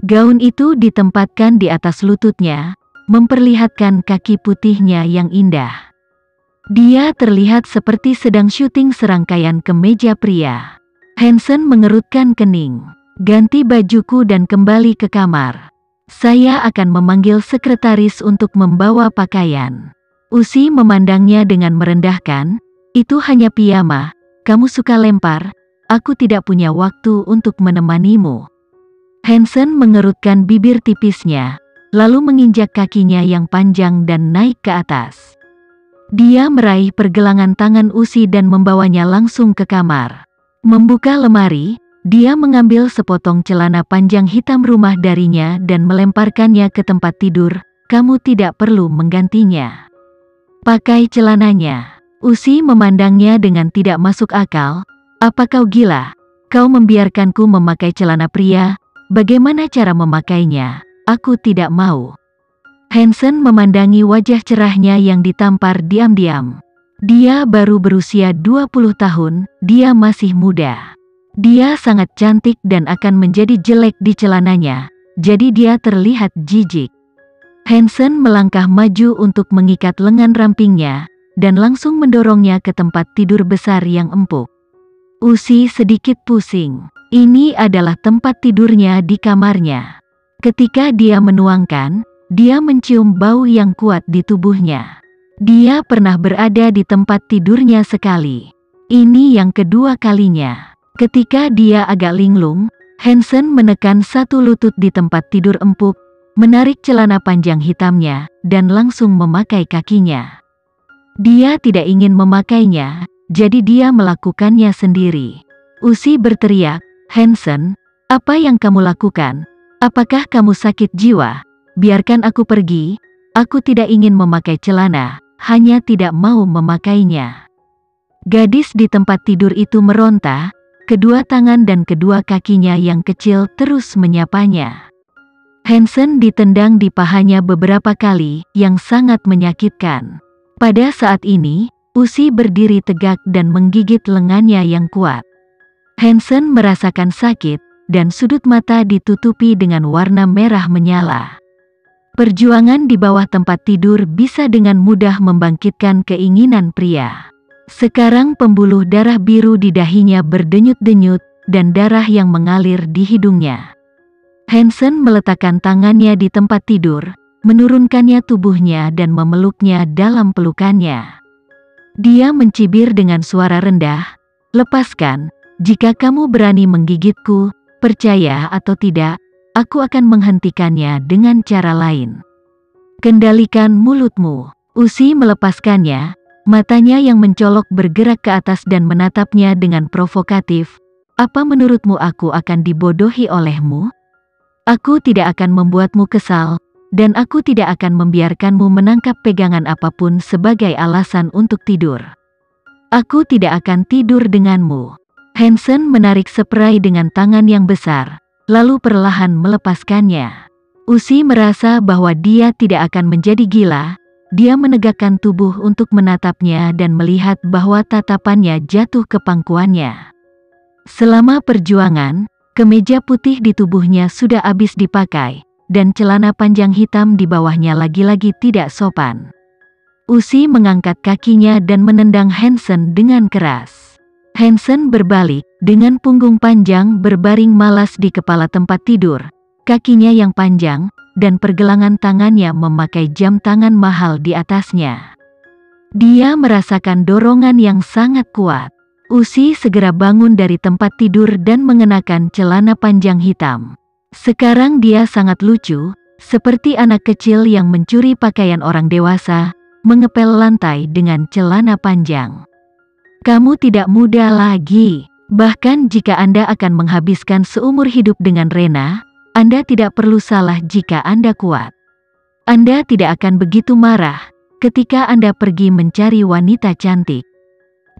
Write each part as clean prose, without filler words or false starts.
Gaun itu ditempatkan di atas lututnya, memperlihatkan kaki putihnya yang indah. Dia terlihat seperti sedang syuting serangkaian kemeja pria. Hansen mengerutkan kening. Ganti bajuku dan kembali ke kamar. Saya akan memanggil sekretaris untuk membawa pakaian. Usi memandangnya dengan merendahkan. Itu hanya piyama, kamu suka lempar, aku tidak punya waktu untuk menemanimu. Hansen mengerutkan bibir tipisnya, lalu menginjak kakinya yang panjang dan naik ke atas. Dia meraih pergelangan tangan Usi dan membawanya langsung ke kamar. Membuka lemari, dia mengambil sepotong celana panjang hitam rumah darinya dan melemparkannya ke tempat tidur. Kamu tidak perlu menggantinya. Pakai celananya. Usi memandangnya dengan tidak masuk akal. Apa kau gila? Kau membiarkanku memakai celana pria? Bagaimana cara memakainya? Aku tidak mau. Hansen memandangi wajah cerahnya yang ditampar diam-diam. Dia baru berusia 20 tahun, dia masih muda. Dia sangat cantik dan akan menjadi jelek di celananya, jadi dia terlihat jijik. Hansen melangkah maju untuk mengikat lengan rampingnya, dan langsung mendorongnya ke tempat tidur besar yang empuk. Usi sedikit pusing. Ini adalah tempat tidurnya di kamarnya. Ketika dia menuangkan, dia mencium bau yang kuat di tubuhnya. Dia pernah berada di tempat tidurnya sekali. Ini yang kedua kalinya. Ketika dia agak linglung, Hansen menekan satu lutut di tempat tidur empuk, menarik celana panjang hitamnya, dan langsung memakai kakinya. Dia tidak ingin memakainya, jadi dia melakukannya sendiri. Usi berteriak, Hansen, apa yang kamu lakukan? Apakah kamu sakit jiwa? Biarkan aku pergi, aku tidak ingin memakai celana, hanya tidak mau memakainya. Gadis di tempat tidur itu meronta, kedua tangan dan kedua kakinya yang kecil terus menyapanya. Hansen ditendang di pahanya beberapa kali, yang sangat menyakitkan. Pada saat ini, Usi berdiri tegak dan menggigit lengannya yang kuat. Hansen merasakan sakit, dan sudut mata ditutupi dengan warna merah menyala. Perjuangan di bawah tempat tidur bisa dengan mudah membangkitkan keinginan pria. Sekarang pembuluh darah biru di dahinya berdenyut-denyut, dan darah yang mengalir di hidungnya. Hansen meletakkan tangannya di tempat tidur, menurunkannya tubuhnya dan memeluknya dalam pelukannya. Dia mencibir dengan suara rendah, lepaskan, jika kamu berani menggigitku, percaya atau tidak, aku akan menghentikannya dengan cara lain. Kendalikan mulutmu. Usi melepaskannya, matanya yang mencolok bergerak ke atas dan menatapnya dengan provokatif. Apa menurutmu aku akan dibodohi olehmu? Aku tidak akan membuatmu kesal, dan aku tidak akan membiarkanmu menangkap pegangan apapun sebagai alasan untuk tidur. Aku tidak akan tidur denganmu. Hansen menarik spray dengan tangan yang besar, lalu perlahan melepaskannya. Usi merasa bahwa dia tidak akan menjadi gila. Dia menegakkan tubuh untuk menatapnya dan melihat bahwa tatapannya jatuh ke pangkuannya. Selama perjuangan, kemeja putih di tubuhnya sudah habis dipakai, dan celana panjang hitam di bawahnya lagi-lagi tidak sopan. Usi mengangkat kakinya dan menendang Hansen dengan keras. Hansen berbalik, dengan punggung panjang berbaring malas di kepala tempat tidur, kakinya yang panjang, dan pergelangan tangannya memakai jam tangan mahal di atasnya. Dia merasakan dorongan yang sangat kuat. Usi segera bangun dari tempat tidur dan mengenakan celana panjang hitam. Sekarang dia sangat lucu, seperti anak kecil yang mencuri pakaian orang dewasa, mengepel lantai dengan celana panjang. Kamu tidak muda lagi. Bahkan jika Anda akan menghabiskan seumur hidup dengan Rena, Anda tidak perlu salah jika Anda kuat. Anda tidak akan begitu marah ketika Anda pergi mencari wanita cantik,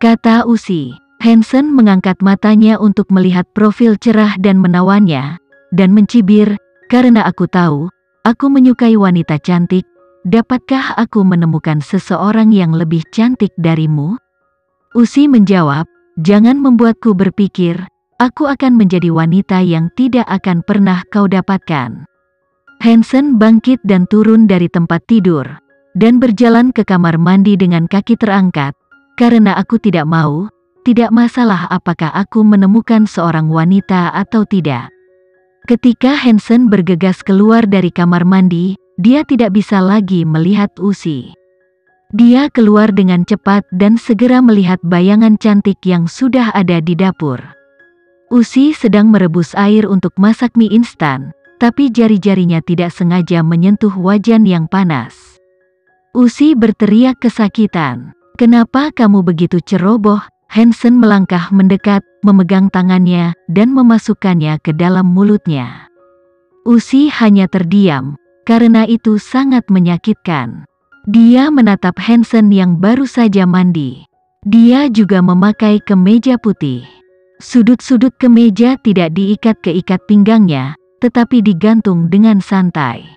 kata Usi. Hansen mengangkat matanya untuk melihat profil cerah dan menawannya, dan mencibir, karena aku tahu, aku menyukai wanita cantik. Dapatkah aku menemukan seseorang yang lebih cantik darimu? Usi menjawab, jangan membuatku berpikir, aku akan menjadi wanita yang tidak akan pernah kau dapatkan. Hansen bangkit dan turun dari tempat tidur, dan berjalan ke kamar mandi dengan kaki terangkat. Karena aku tidak mau, tidak masalah apakah aku menemukan seorang wanita atau tidak. Ketika Hansen bergegas keluar dari kamar mandi, dia tidak bisa lagi melihat Usi. Dia keluar dengan cepat dan segera melihat bayangan cantik yang sudah ada di dapur. Usi sedang merebus air untuk masak mie instan, tapi jari-jarinya tidak sengaja menyentuh wajan yang panas. Usi berteriak kesakitan. "Kenapa kamu begitu ceroboh?" Hansen melangkah mendekat, memegang tangannya, dan memasukkannya ke dalam mulutnya. Usi hanya terdiam, karena itu sangat menyakitkan. Dia menatap Hansen yang baru saja mandi. Dia juga memakai kemeja putih. Sudut-sudut kemeja tidak diikat ke ikat pinggangnya, tetapi digantung dengan santai.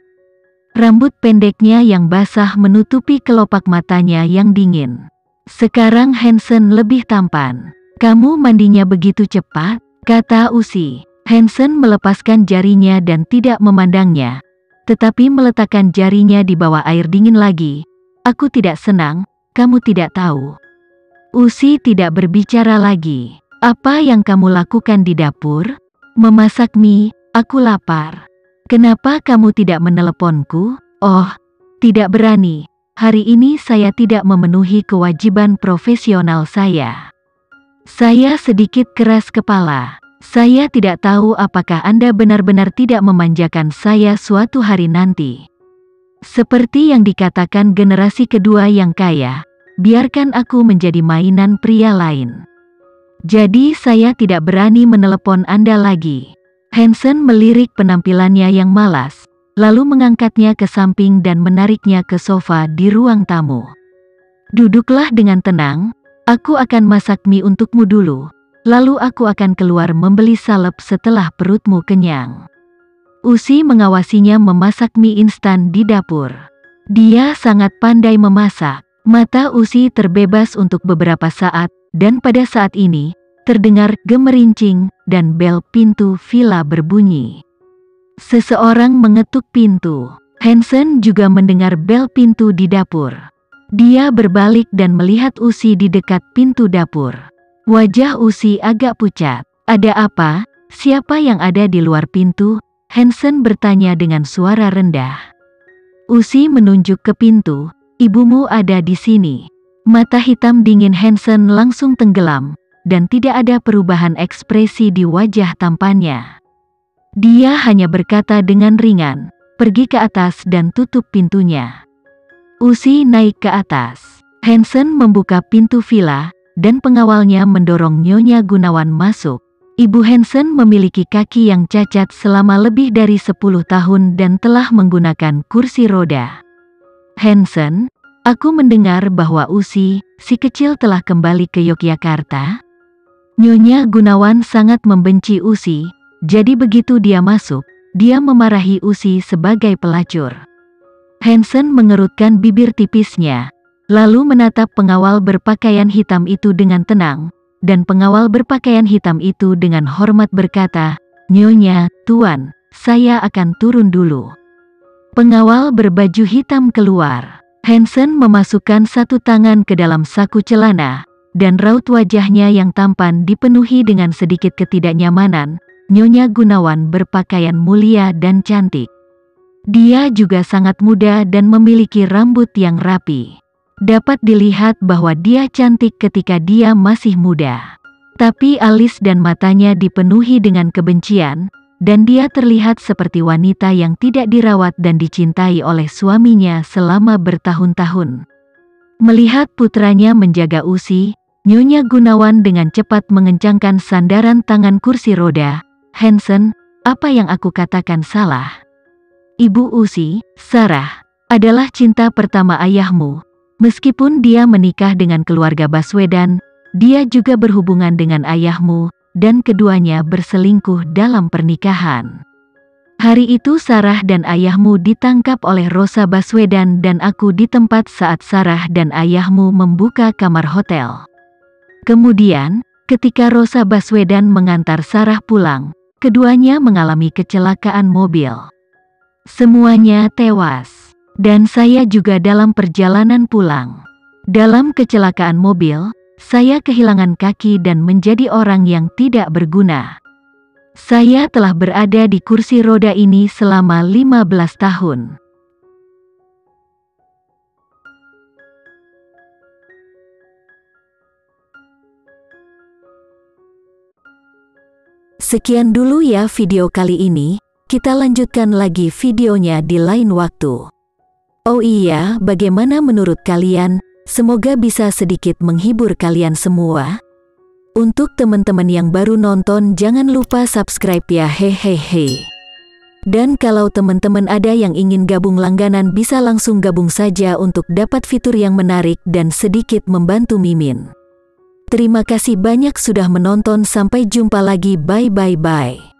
Rambut pendeknya yang basah menutupi kelopak matanya yang dingin. Sekarang Hansen lebih tampan. "Kamu mandinya begitu cepat?" kata Usi. Hansen melepaskan jarinya dan tidak memandangnya, tetapi meletakkan jarinya di bawah air dingin lagi. "Aku tidak senang, kamu tidak tahu." Usi tidak berbicara lagi. "Apa yang kamu lakukan di dapur?" "Memasak mie, aku lapar." "Kenapa kamu tidak meneleponku?" "Oh, tidak berani. Hari ini saya tidak memenuhi kewajiban profesional saya." "Saya sedikit keras kepala. Saya tidak tahu apakah Anda benar-benar tidak memanjakan saya suatu hari nanti. Seperti yang dikatakan generasi kedua yang kaya, biarkan aku menjadi mainan pria lain. Jadi saya tidak berani menelepon Anda lagi." Hansen melirik penampilannya yang malas, lalu mengangkatnya ke samping dan menariknya ke sofa di ruang tamu. "Duduklah dengan tenang, aku akan masak mie untukmu dulu, lalu aku akan keluar membeli salep setelah perutmu kenyang." Usi mengawasinya memasak mie instan di dapur. Dia sangat pandai memasak. Mata Usi terbebas untuk beberapa saat, dan pada saat ini, terdengar gemerincing, dan bel pintu villa berbunyi. Seseorang mengetuk pintu. Hansen juga mendengar bel pintu di dapur. Dia berbalik dan melihat Usi di dekat pintu dapur. Wajah Usi agak pucat. "Ada apa? Siapa yang ada di luar pintu?" Hansen bertanya dengan suara rendah. Usi menunjuk ke pintu. "Ibumu ada di sini." Mata hitam dingin Hansen langsung tenggelam, dan tidak ada perubahan ekspresi di wajah tampannya. Dia hanya berkata dengan ringan, "Pergi ke atas dan tutup pintunya." Usi naik ke atas. Hansen membuka pintu villa, dan pengawalnya mendorong Nyonya Gunawan masuk. Ibu Hansen memiliki kaki yang cacat selama lebih dari 10 tahun dan telah menggunakan kursi roda. "Hansen, aku mendengar bahwa Usi, si kecil telah kembali ke Yogyakarta." Nyonya Gunawan sangat membenci Usi, jadi begitu dia masuk, dia memarahi Usi sebagai pelacur. Hansen mengerutkan bibir tipisnya, lalu menatap pengawal berpakaian hitam itu dengan tenang, dan pengawal berpakaian hitam itu dengan hormat berkata, "Nyonya, Tuan, saya akan turun dulu." Pengawal berbaju hitam keluar. Hansen memasukkan satu tangan ke dalam saku celana, dan raut wajahnya yang tampan dipenuhi dengan sedikit ketidaknyamanan. Nyonya Gunawan berpakaian mulia dan cantik. Dia juga sangat muda dan memiliki rambut yang rapi. Dapat dilihat bahwa dia cantik ketika dia masih muda. Tapi alis dan matanya dipenuhi dengan kebencian, dan dia terlihat seperti wanita yang tidak dirawat dan dicintai oleh suaminya selama bertahun-tahun. Melihat putranya menjaga Usi, Nyonya Gunawan dengan cepat mengencangkan sandaran tangan kursi roda. "Hansen, apa yang aku katakan salah?" "Ibu Usi, Sarah, adalah cinta pertama ayahmu. Meskipun dia menikah dengan keluarga Baswedan, dia juga berhubungan dengan ayahmu, dan keduanya berselingkuh dalam pernikahan. Hari itu Sarah dan ayahmu ditangkap oleh Rosa Baswedan dan aku di tempat saat Sarah dan ayahmu membuka kamar hotel. Kemudian, Ketika Rosa Baswedan mengantar Sarah pulang, keduanya mengalami kecelakaan mobil. Semuanya tewas, dan saya juga dalam perjalanan pulang. Dalam kecelakaan mobil, saya kehilangan kaki dan menjadi orang yang tidak berguna. Saya telah berada di kursi roda ini selama 15 tahun. Sekian dulu ya video kali ini, kita lanjutkan lagi videonya di lain waktu. Oh iya, bagaimana menurut kalian? Semoga bisa sedikit menghibur kalian semua. Untuk teman-teman yang baru nonton, jangan lupa subscribe ya, hehehe. Dan kalau teman-teman ada yang ingin gabung langganan, bisa langsung gabung saja untuk dapat fitur yang menarik dan sedikit membantu Mimin. Terima kasih banyak sudah menonton, sampai jumpa lagi, bye.